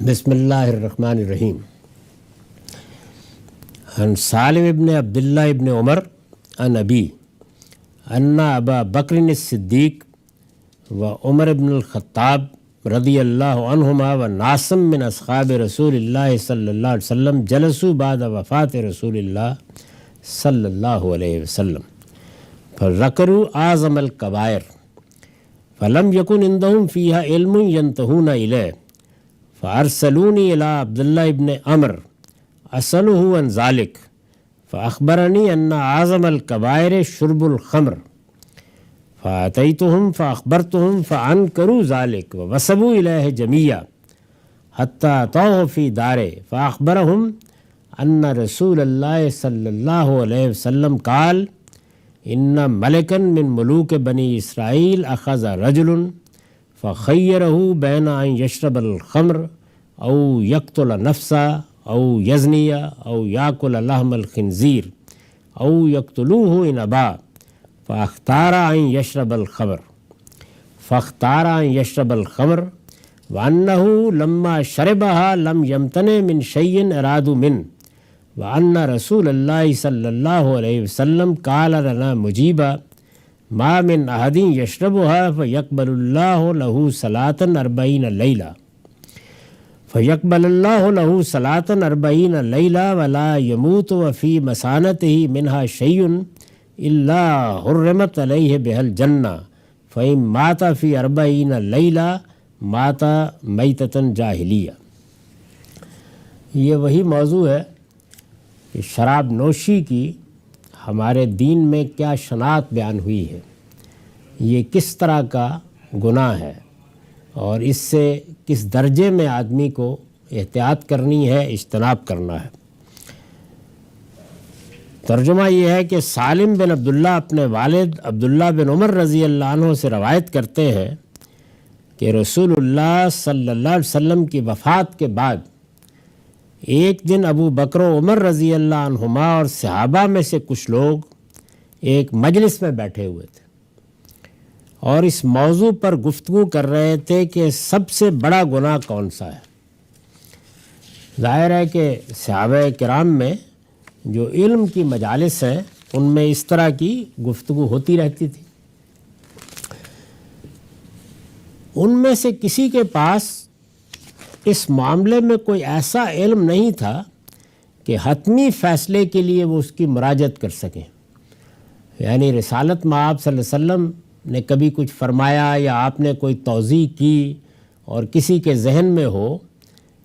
بسم اللہ الرحمن الرحیم. عن سالم ابن عبداللہ ابن عمر عن ابی ان ابا بکر الصدیق و عمر ابن الخطاب رضی اللہ عنہما و ناسم من اصحاب رسول اللہ صلی اللہ علیہ وسلم جلسوا بعد وفات رسول اللہ صلی اللہ علیہ وسلم فذکروا اعظم الکبائر فلم یکن عندهم فیہا علم ینتہون الیہ فارسلونی الی عبداللہ ابن عمر اسألہ عن ذلک فاخبرنی ان اعظم الکبائر شرب الخمر فاتیتهم فاخبرتهم فانکروا ذلک ووثبوا الیہ جمیعا حتی اتوہ فی دارہ فاخبرهم ان رسول اللہ صلی اللہ علیہ وسلم قال ان ملکا من ملوک بنی اسرائیل اخذ رجل فخیرہ بین ان یشرب الخمر او یقتل نفسا او یزنی او یاکل لحم الخنزیر او یقتلوہ ان ابا فاختار ان یشرب الخمر وانہ لما شربها لم یمتنع من شیء ارادوا منه وأن رسول اللہ صلی اللہ علیہ وسلم قال لنا مجیبا ما من أحد يشربها فيقبل الله له صلاة 40 ليلة ولا يموت وفي مسانته منها شيء إلا حرمت عليه بها الجنة فإن مات في 40 ليلة مات میتة جاہلیہ. یہ وہی موضوع ہے کہ شراب نوشی کی ہمارے دین میں کیا شناخت بیان ہوئی ہے، یہ کس طرح کا گناہ ہے اور اس سے کس درجے میں آدمی کو احتیاط کرنی ہے، اجتناب کرنا ہے. ترجمہ یہ ہے کہ سالم بن عبداللہ اپنے والد عبداللہ بن عمر رضی اللہ عنہ سے روایت کرتے ہیں کہ رسول اللہ صلی اللہ علیہ وسلم کی وفات کے بعد ایک دن ابو بکر و عمر رضی اللہ عنہما اور صحابہ میں سے کچھ لوگ ایک مجلس میں بیٹھے ہوئے تھے اور اس موضوع پر گفتگو کر رہے تھے کہ سب سے بڑا گناہ کون سا ہے. ظاہر ہے کہ صحابہ کرام میں جو علم کی مجالس ہیں ان میں اس طرح کی گفتگو ہوتی رہتی تھی. ان میں سے کسی کے پاس اس معاملے میں کوئی ایسا علم نہیں تھا کہ حتمی فیصلے کے لیے وہ اس کی مراجعت کر سکیں. یعنی رسالت میں آپ صلی اللہ علیہ وسلم نے کبھی کچھ فرمایا یا آپ نے کوئی توضیح کی اور کسی کے ذہن میں ہو،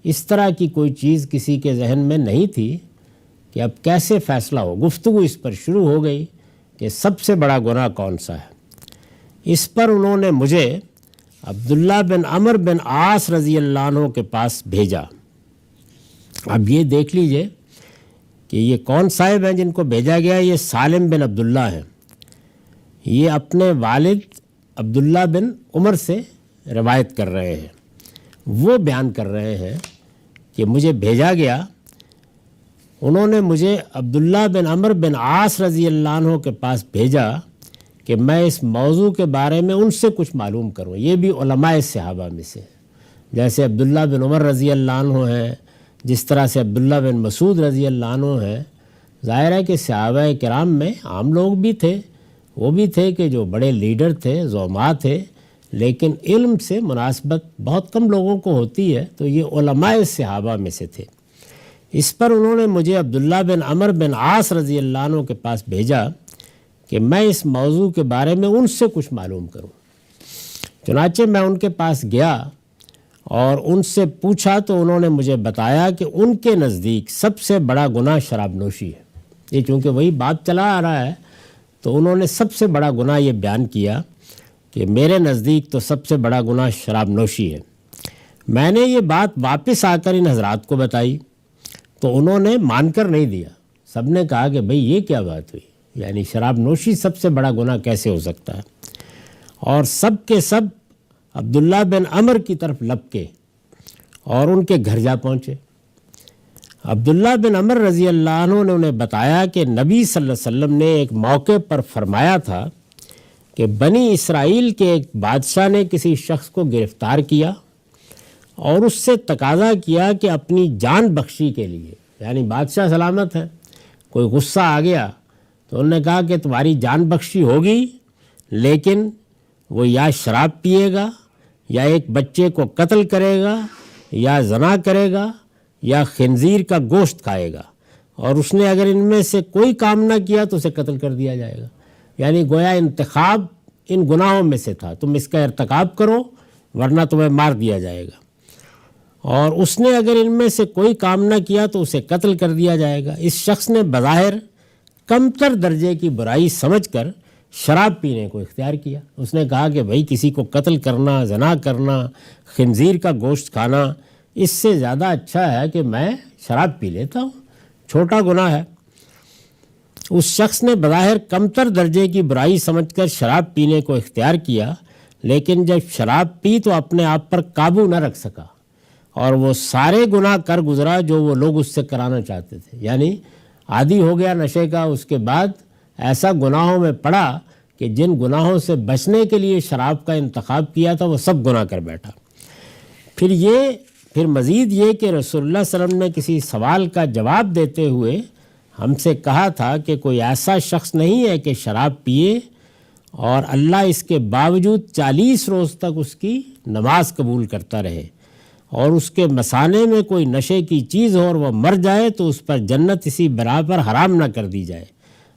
اس طرح کی کوئی چیز کسی کے ذہن میں نہیں تھی کہ اب کیسے فیصلہ ہو. گفتگو اس پر شروع ہو گئی کہ سب سے بڑا گناہ کون سا ہے. اس پر انہوں نے مجھے عبداللہ بن عمر بن عاص رضی اللہ عنہ کے پاس بھیجا. اب یہ دیکھ لیجئے کہ یہ کون صاحب ہیں جن کو بھیجا گیا. یہ سالم بن عبداللہ ہیں. یہ اپنے والد عبداللہ بن عمر سے روایت کر رہے ہیں. وہ بیان کر رہے ہیں کہ مجھے بھیجا گیا، انہوں نے مجھے عبداللہ بن عمر بن عاص رضی اللہ عنہ کے پاس بھیجا کہ میں اس موضوع کے بارے میں ان سے کچھ معلوم کروں. یہ بھی علماء صحابہ میں سے، جیسے عبداللہ بن عمر رضی اللہ عنہ ہیں، جس طرح سے عبداللہ بن مسعود رضی اللہ عنہ ہیں. ظاہر ہے کہ صحابہ کرام میں عام لوگ بھی تھے، وہ بھی تھے کہ جو بڑے لیڈر تھے، زعماء تھے، لیکن علم سے مناسبت بہت کم لوگوں کو ہوتی ہے، تو یہ علماء صحابہ میں سے تھے. اس پر انہوں نے مجھے عبداللہ بن عمر بن عاص رضی اللہ عنہ کے پاس بھیجا کہ میں اس موضوع کے بارے میں ان سے کچھ معلوم کروں. چنانچہ میں ان کے پاس گیا اور ان سے پوچھا تو انہوں نے مجھے بتایا کہ ان کے نزدیک سب سے بڑا گناہ شراب نوشی ہے. یہ چونکہ وہی بات چلا آ رہا ہے تو انہوں نے سب سے بڑا گناہ یہ بیان کیا کہ میرے نزدیک تو سب سے بڑا گناہ شراب نوشی ہے. میں نے یہ بات واپس آ کر ان حضرات کو بتائی تو انہوں نے مان کر نہیں دیا. سب نے کہا کہ بھئی یہ کیا بات ہوئی، یعنی شراب نوشی سب سے بڑا گناہ کیسے ہو سکتا ہے. اور سب کے سب عبداللہ بن عمر کی طرف لپکے اور ان کے گھر جا پہنچے. عبداللہ بن عمر رضی اللہ عنہ نے انہیں بتایا کہ نبی صلی اللہ علیہ وسلم نے ایک موقع پر فرمایا تھا کہ بنی اسرائیل کے ایک بادشاہ نے کسی شخص کو گرفتار کیا اور اس سے تقاضا کیا کہ اپنی جان بخشی کے لیے، یعنی بادشاہ سلامت ہے، کوئی غصہ آ گیا تو انہوں نے کہا کہ تمہاری جان بخشی ہوگی، لیکن وہ یا شراب پیے گا، یا ایک بچے کو قتل کرے گا، یا زنا کرے گا، یا خنزیر کا گوشت کھائے گا، اور اس نے اگر ان میں سے کوئی کام نہ کیا تو اسے قتل کر دیا جائے گا۔ یعنی گویا انتخاب ان گناہوں میں سے تھا، تم اس کا ارتکاب کرو ورنہ تمہیں مار دیا جائے گا، اور اس نے اگر ان میں سے کوئی کام نہ کیا تو اسے قتل کر دیا جائے گا۔ اس شخص نے بظاہر کمتر درجے کی برائی سمجھ کر شراب پینے کو اختیار کیا۔ اس نے کہا کہ بھئی کسی کو قتل کرنا، زنا کرنا، خنزیر کا گوشت کھانا، اس سے زیادہ اچھا ہے کہ میں شراب پی لیتا ہوں، چھوٹا گناہ ہے۔ اس شخص نے بظاہر کمتر درجے کی برائی سمجھ کر شراب پینے کو اختیار کیا، لیکن جب شراب پی تو اپنے آپ پر قابو نہ رکھ سکا، اور وہ سارے گناہ کر گزرا جو وہ لوگ اس سے کرانا چاہتے تھے۔ یعنی عادی ہو گیا نشے کا، اس کے بعد ایسا گناہوں میں پڑا کہ جن گناہوں سے بچنے کے لیے شراب کا انتخاب کیا تھا وہ سب گناہ کر بیٹھا۔ پھر مزید یہ کہ رسول اللہ صلی اللہ علیہ وسلم نے کسی سوال کا جواب دیتے ہوئے ہم سے کہا تھا کہ کوئی ایسا شخص نہیں ہے کہ شراب پیے اور اللہ اس کے باوجود 40 روز تک اس کی نماز قبول کرتا رہے، اور اس کے مثانے میں کوئی نشے کی چیز ہو اور وہ مر جائے تو اس پر جنت اسی برابر حرام نہ کر دی جائے۔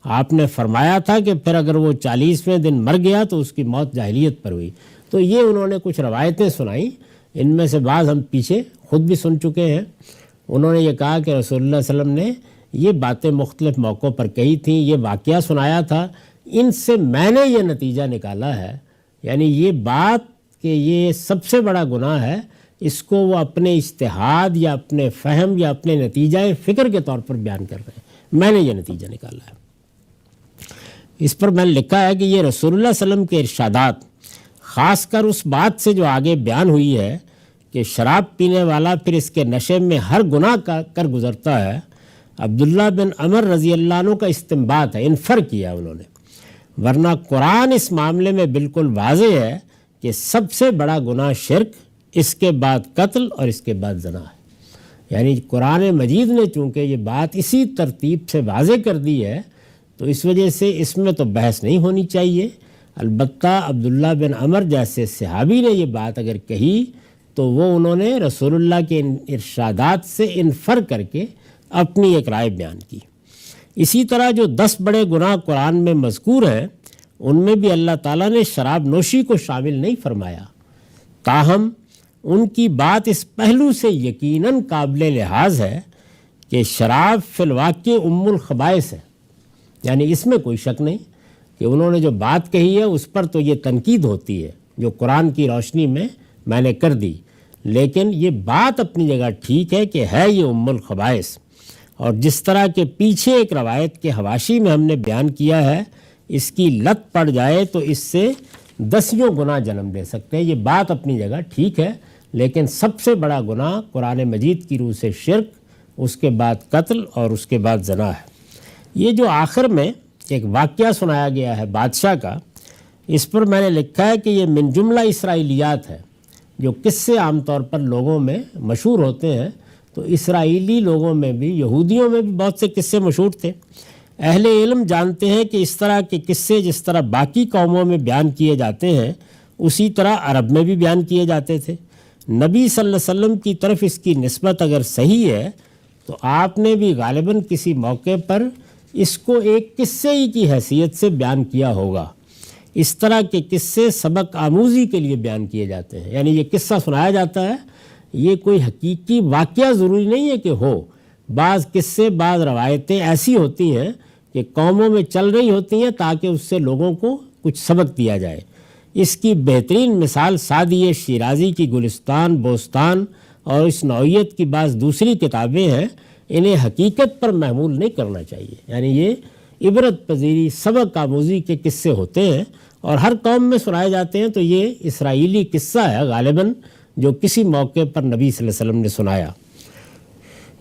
آپ نے فرمایا تھا کہ پھر اگر وہ 40ویں دن مر گیا تو اس کی موت جاہلیت پر ہوئی۔ تو یہ انہوں نے کچھ روایتیں سنائیں، ان میں سے بعض ہم پیچھے خود بھی سن چکے ہیں۔ انہوں نے یہ کہا کہ رسول اللہ صلی اللہ علیہ وسلم نے یہ باتیں مختلف موقعوں پر کہی تھیں، یہ واقعہ سنایا تھا، ان سے میں نے یہ نتیجہ نکالا ہے، یعنی یہ بات کہ یہ سب سے بڑا گناہ ہے، اس کو وہ اپنے اجتہاد یا اپنے فہم یا اپنے نتیجہ فکر کے طور پر بیان کر رہے ہیں، میں نے یہ نتیجہ نکالا ہے۔ اس پر میں نے لکھا ہے کہ یہ رسول اللہ صلی اللہ علیہ وسلم کے ارشادات، خاص کر اس بات سے جو آگے بیان ہوئی ہے کہ شراب پینے والا پھر اس کے نشے میں ہر گناہ کر گزرتا ہے، عبداللہ بن عمر رضی اللہ عنہ کا استنباط ہے، انفر کیا انہوں نے، ورنہ قرآن اس معاملے میں بالکل واضح ہے کہ سب سے بڑا گناہ شرک، اس کے بعد قتل اور اس کے بعد زنا ہے۔ یعنی قرآن مجید نے چونکہ یہ بات اسی ترتیب سے واضح کر دی ہے تو اس وجہ سے اس میں تو بحث نہیں ہونی چاہیے۔ البتہ عبداللہ بن عمر جیسے صحابی نے یہ بات اگر کہی تو وہ انہوں نے رسول اللہ کے ارشادات سے انفر کر کے اپنی ایک رائے بیان کی۔ اسی طرح جو 10 بڑے گناہ قرآن میں مذکور ہیں ان میں بھی اللہ تعالیٰ نے شراب نوشی کو شامل نہیں فرمایا، تاہم ان کی بات اس پہلو سے یقیناً قابل لحاظ ہے کہ شراب فی الواقع ام الخبائث ہے، یعنی اس میں کوئی شک نہیں کہ انہوں نے جو بات کہی ہے اس پر تو یہ تنقید ہوتی ہے جو قرآن کی روشنی میں نے کر دی، لیکن یہ بات اپنی جگہ ٹھیک ہے کہ ہے یہ ام الخبائث، اور جس طرح کے پیچھے ایک روایت کے حواشی میں ہم نے بیان کیا ہے، اس کی لت پڑ جائے تو اس سے 10 گناہ جنم لے سکتے ہیں۔ یہ بات اپنی جگہ ٹھیک ہے، لیکن سب سے بڑا گناہ قرآن مجید کی روح سے شرک، اس کے بعد قتل اور اس کے بعد زنا ہے۔ یہ جو آخر میں ایک واقعہ سنایا گیا ہے بادشاہ کا، اس پر میں نے لکھا ہے کہ یہ من جملہ اسرائیلیات ہے، جو قصے عام طور پر لوگوں میں مشہور ہوتے ہیں، تو اسرائیلی لوگوں میں بھی، یہودیوں میں بھی بہت سے قصے مشہور تھے۔ اہل علم جانتے ہیں کہ اس طرح کے قصے جس طرح باقی قوموں میں بیان کیے جاتے ہیں اسی طرح عرب میں بھی بیان کیے جاتے تھے۔ نبی صلی اللہ علیہ وسلم کی طرف اس کی نسبت اگر صحیح ہے تو آپ نے بھی غالباً کسی موقع پر اس کو ایک قصے ہی کی حیثیت سے بیان کیا ہوگا۔ اس طرح کے قصے سبق آموزی کے لیے بیان کیے جاتے ہیں، یعنی یہ قصہ سنایا جاتا ہے، یہ کوئی حقیقی واقعہ ضروری نہیں ہے کہ ہو۔ بعض قصے، بعض روایتیں ایسی ہوتی ہیں کہ قوموں میں چل رہی ہوتی ہیں تاکہ اس سے لوگوں کو کچھ سبق دیا جائے۔ اس کی بہترین مثال سعدی شیرازی کی گلستان، بوستان اور اس نوعیت کی بعض دوسری کتابیں ہیں، انہیں حقیقت پر محمول نہیں کرنا چاہیے، یعنی یہ عبرت پذیری، سبق آموزی کے قصے ہوتے ہیں اور ہر قوم میں سنائے جاتے ہیں، تو یہ اسرائیلی قصہ ہے غالباً جو کسی موقع پر نبی صلی اللہ علیہ وسلم نے سنایا۔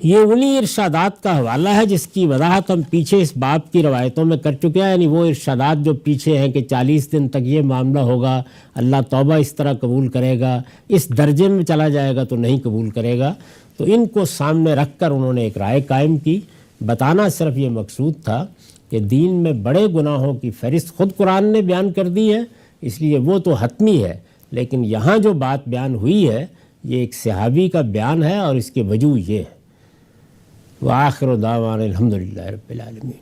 یہ انہی ارشادات کا حوالہ ہے جس کی وضاحت ہم پیچھے اس باب کی روایتوں میں کر چکے ہیں، یعنی وہ ارشادات جو پیچھے ہیں کہ 40 دن تک یہ معاملہ ہوگا، اللہ توبہ اس طرح قبول کرے گا، اس درجے میں چلا جائے گا تو نہیں قبول کرے گا۔ تو ان کو سامنے رکھ کر انہوں نے ایک رائے قائم کی۔ بتانا صرف یہ مقصود تھا کہ دین میں بڑے گناہوں کی فہرست خود قرآن نے بیان کر دی ہے، اس لیے وہ تو حتمی ہے، لیکن یہاں جو بات بیان ہوئی ہے یہ ایک صحابی کا بیان ہے اور اس کے وجوہ یہ ہے۔ وآخر دعوانا الحمدللہ رب العالمین۔